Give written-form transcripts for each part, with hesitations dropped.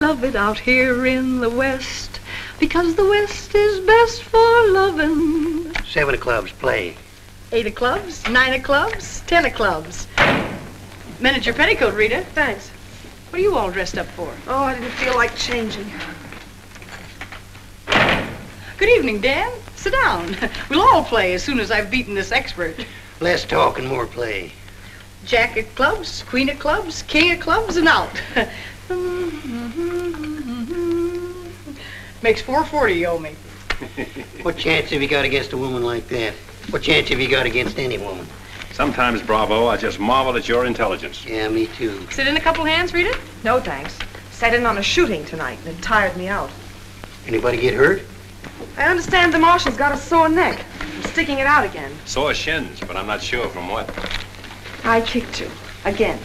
love it out here in the West, because the West is best for lovin'. 7 of clubs, play. 8 of clubs, 9 of clubs, 10 of clubs. Miniature petticoat, Rita. Thanks. What are you all dressed up for? Oh, I didn't feel like changing. Good evening, Dan. Sit down. We'll all play as soon as I've beaten this expert. Less talk and more play. Jack of clubs, queen of clubs, king of clubs, and out. Makes $4.40 you owe me. What chance have you got against a woman like that? What chance have you got against any woman? Sometimes, Bravo, I just marvel at your intelligence. Yeah, me too. Sit in a couple hands, Rita? No, thanks. Sat in on a shooting tonight, and it tired me out. Anybody get hurt? I understand the marshal's got a sore neck. I'm sticking it out again. Sore shins, but I'm not sure from what. I kicked you. Again.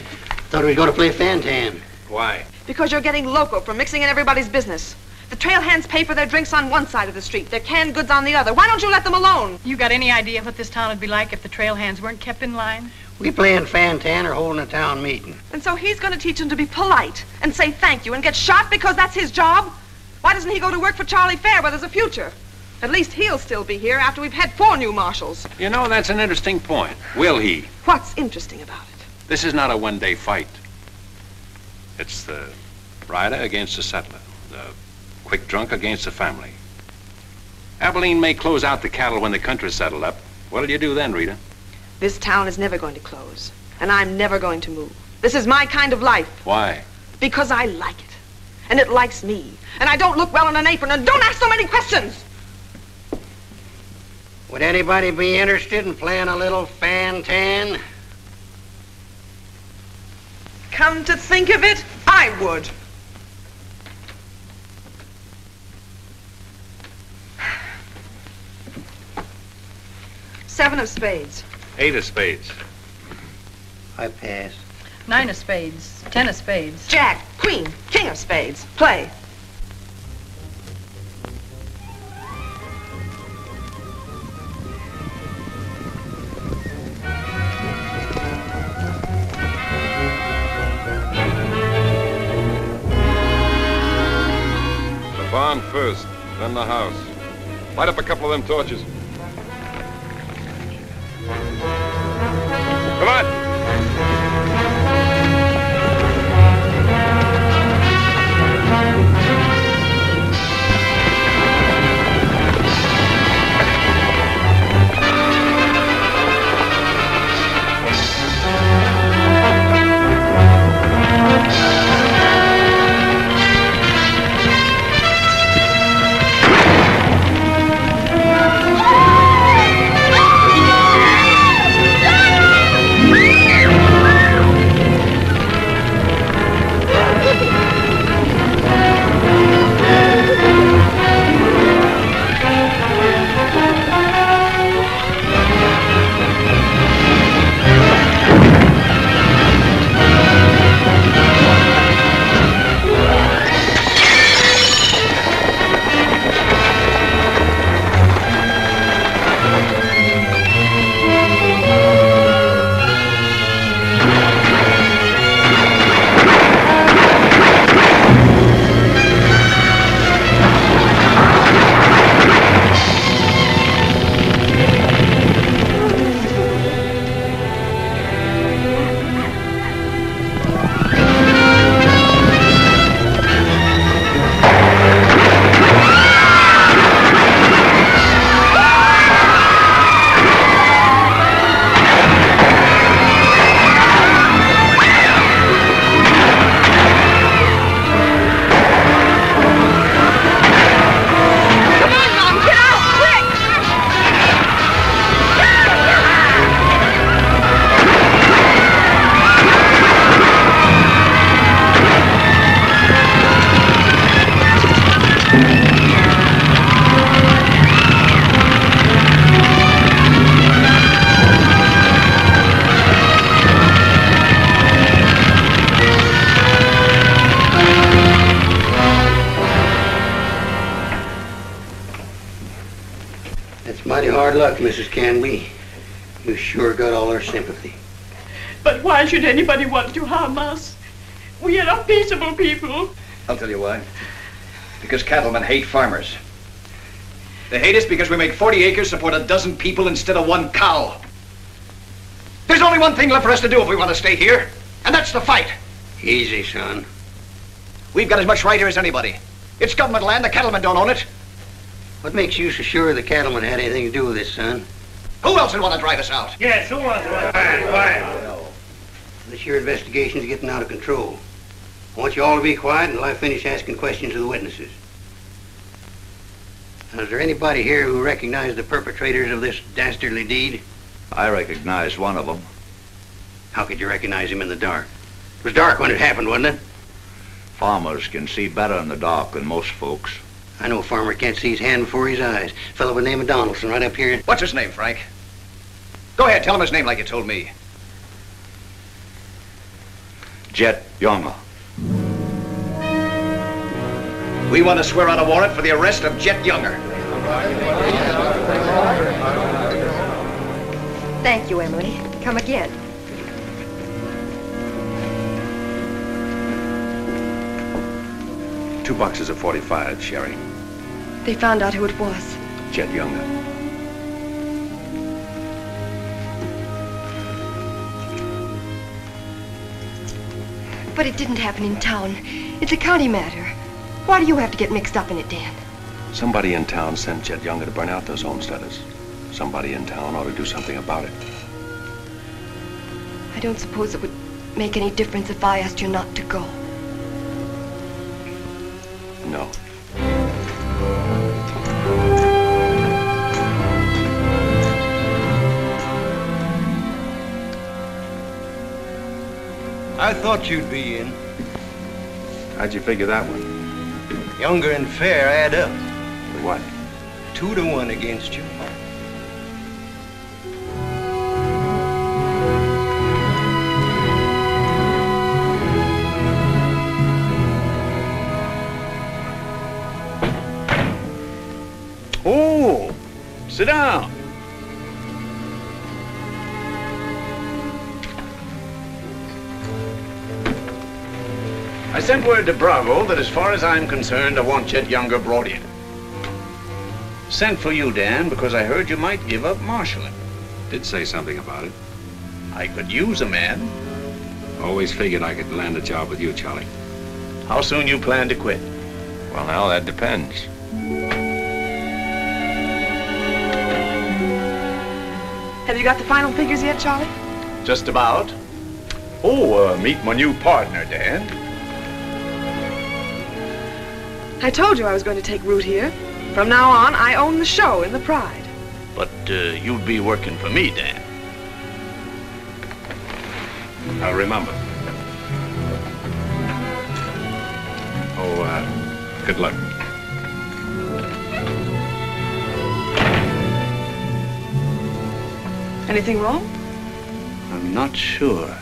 Thought we were going to play Fantan. Why? Because you're getting loco for mixing in everybody's business. The trail hands pay for their drinks on one side of the street, their canned goods on the other. Why don't you let them alone? You got any idea what this town would be like if the trail hands weren't kept in line? We playing Fantan or holding a town meeting. And so he's going to teach them to be polite and say thank you and get shot because that's his job? Why doesn't he go to work for Charlie Fair where there's a future? At least he'll still be here after we've had 4 new marshals. You know, that's an interesting point. Will he? What's interesting about it? This is not a one-day fight. It's the rider against the settler, the quick drunk against the family. Abilene may close out the cattle when the country's settled up. What'll you do then, Rita? This town is never going to close, and I'm never going to move. This is my kind of life. Why? Because I like it, and it likes me, and I don't look well in an apron, and don't ask so many questions! Would anybody be interested in playing a little Fantan? Come to think of it, I would. Seven of spades. 8 of spades. I pass. 9 of spades, 10 of spades. Jack, queen, king of spades. Play. The barn first, then the house. Light up a couple of them torches. Come on! Hard luck, Mrs. Canby. You sure got all our sympathy. But why should anybody want to harm us? We are a peaceable people. I'll tell you why. Because cattlemen hate farmers. They hate us because we make 40 acres support a dozen people instead of one cow. There's only one thing left for us to do if we want to stay here, and that's to fight. Easy, son. We've got as much right here as anybody. It's government land. The cattlemen don't own it. What makes you so sure the cattlemen had anything to do with this, son? Who else would want to drive us out? Yes, who wants one? Quiet. This your investigation's getting out of control. I want you all to be quiet until I finish asking questions of the witnesses. Now, is there anybody here who recognized the perpetrators of this dastardly deed? I recognize one of them. How could you recognize him in the dark? It was dark when it happened, wasn't it? Farmers can see better in the dark than most folks. I know a farmer can't see his hand before his eyes. A fellow by the name of Donaldson right up here. What's his name, Frank? Go ahead, tell him his name like you told me. Jet Younger. We want to swear out a warrant for the arrest of Jet Younger. Thank you, Emily. Come again. Two boxes of 45, Sherry. They found out who it was. Jet Younger. But it didn't happen in town. It's a county matter. Why do you have to get mixed up in it, Dan? Somebody in town sent Jet Younger to burn out those homesteaders. Somebody in town ought to do something about it. I don't suppose it would make any difference if I asked you not to go. No. I thought you'd be in. How'd you figure that one? Younger and Fair add up. What? 2 to 1 against you. Oh, sit down. I sent word to Bravo that as far as I'm concerned, I want Jet Younger brought in. Sent for you, Dan, because I heard you might give up marshalling. Did say something about it. I could use a man. Always figured I could land a job with you, Charlie. How soon you plan to quit? Well, now, that depends. Have you got the final figures yet, Charlie? Just about. Oh, meet my new partner, Dan. I told you I was going to take root here. From now on, I own the show in the Pride. But you'd be working for me, Dan. I'll remember. Oh, good luck. Anything wrong? I'm not sure.